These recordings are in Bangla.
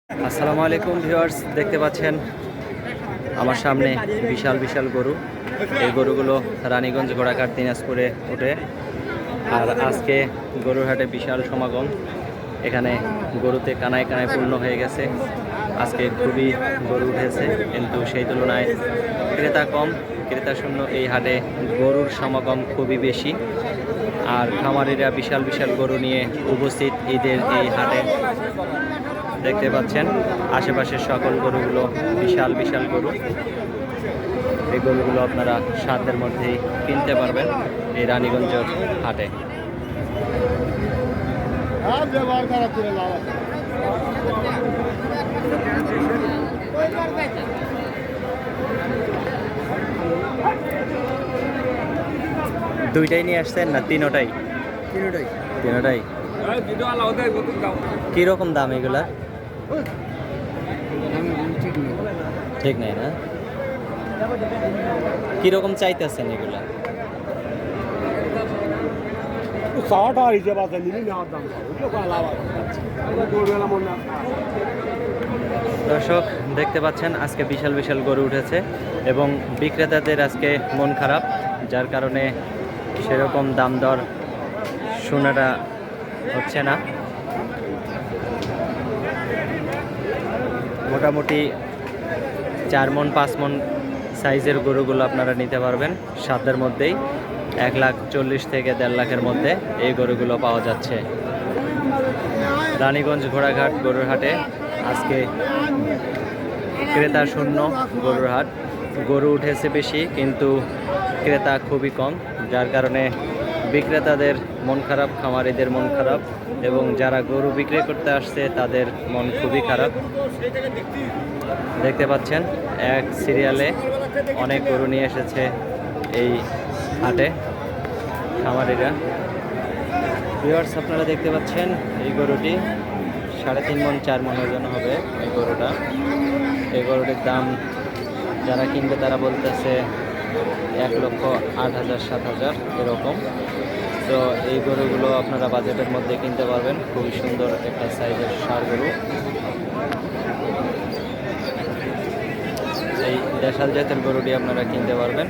আসসালামু আলাইকুম ভিউয়ার্স, দেখতে পাচ্ছেন আমার সামনে বিশাল বিশাল গরু। এই গরুগুলো রানীগঞ্জ ঘোড়াঘাট দিনাজপুরে ওঠে। আর আজকে গরুর হাটে বিশাল সমাগম। এখানে গরুতে কানায় কানায় পূর্ণ হয়ে গেছে। আজকে খুবই গরু উঠেছে, কিন্তু সেই তুলনায় ক্রেতা কম, ক্রেতা শূন্য। এই হাটে গরুর সমাগম খুবই বেশি। আর খামারিরা বিশাল বিশাল গরু নিয়ে উপস্থিত ঈদের এই হাটে। দেখতে পাচ্ছেন আশেপাশের সকল গরুগুলো বিশাল বিশাল গরু। এই গরুগুলো আপনারা সাধ্যের মধ্যেই কিনতে পারবেন এই রানীগঞ্জের হাটে। দুইটাই নিয়ে আসছেন না তিনোটাই? তিনোটাই। কিরকম দাম এগুলা? ঠিক নেই না? কিরকম চাইতেছেন এগুলা? দর্শক দেখতে পাচ্ছেন আজকে বিশাল বিশাল গরু উঠেছে এবং বিক্রেতাদের আজকে মন খারাপ, যার কারণে সেরকম দাম দর শোনাটা হচ্ছে না। মোটামুটি 4 মণ 5 মণ সাইজের গরুগুলো আপনারা নিতে পারবেন সাধ্যের মধ্যেই। 1,40,000 থেকে 1.5 লাখের মধ্যে এই গরুগুলো পাওয়া যাচ্ছে রানীগঞ্জ ঘোড়াঘাট গরুর হাটে। আজকে ক্রেতা শূন্য গরুর হাট। গরু উঠেছে বেশি, কিন্তু ক্রেতা খুবই কম, যার কারণে বিক্রেতাদের মন খারাপ, খামারিদের মন খারাপ, এবং যারা গরু বিক্রি করতে আসছে তাদের মন খুবই খারাপ। দেখতে পাচ্ছেন এক সিরিয়ালে অনেক গরু নিয়ে এসেছে এই হাটে খামারিরা। ভিউয়ার্স, আপনারা দেখতে পাচ্ছেন এই গরুটি 3.5 মণ 4 মণ ওজন হবে এই গরুটা। এই গরুটির দাম যারা কিনবে তারা বলতেছে 1,08,000 7,000 এরকম। তো এই গরুগুলো আপনারা বাজেটের মধ্যে কিনতে পারবেন। খুবই সুন্দর একটা সাইজের ষাঁড় গরু। এই দেশাল জাতের গরুটি আপনারা কিনতে পারবেন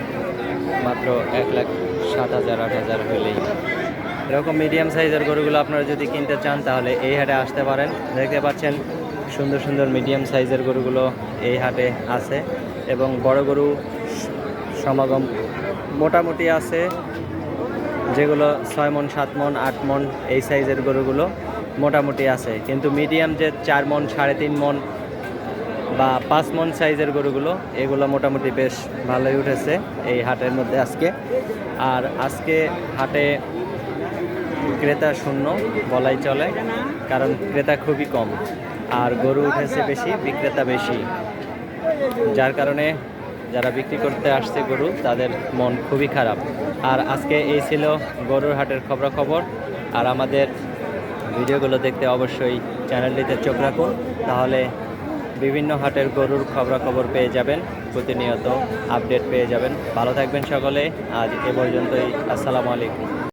মাত্র 1,07,000 8,000 হলেই। এরকম মিডিয়াম সাইজের গরুগুলো আপনারা যদি কিনতে চান তাহলে এই হাটে আসতে পারেন। দেখতে পাচ্ছেন সুন্দর সুন্দর মিডিয়াম সাইজের গরুগুলো এই হাটে আছে, এবং বড় গরু সমাগম মোটামুটি আছে, যেগুলো 6 মণ 7 মণ 8 মণ এই সাইজের গরুগুলো মোটামুটি আছে। কিন্তু মিডিয়াম যে 4 মণ 3.5 মণ বা 5 মণ সাইজের গরুগুলো, এগুলো মোটামুটি বেশ ভালোই উঠেছে এই হাটের মধ্যে আজকে। আর আজকে হাটে ক্রেতা শূন্য বলাই চলে, কারণ ক্রেতা খুবই কম আর গরু উঠেছে বেশি, বিক্রেতা বেশি, যার কারণে যারা বিক্রি করতে আসছে গরু তাদের মন খুবই খারাপ। আর আজকে এই ছিল গরুর হাটের খবরাখবর। আর আমাদের ভিডিওগুলো দেখতে অবশ্যই চ্যানেলটিতে চোখ রাখুন, তাহলে বিভিন্ন হাটের গরুর খবরাখবর পেয়ে যাবেন, প্রতিনিয়ত আপডেট পেয়ে যাবেন। ভালো থাকবেন সকলে। আজ এ পর্যন্তই। আসসালামু আলাইকুম।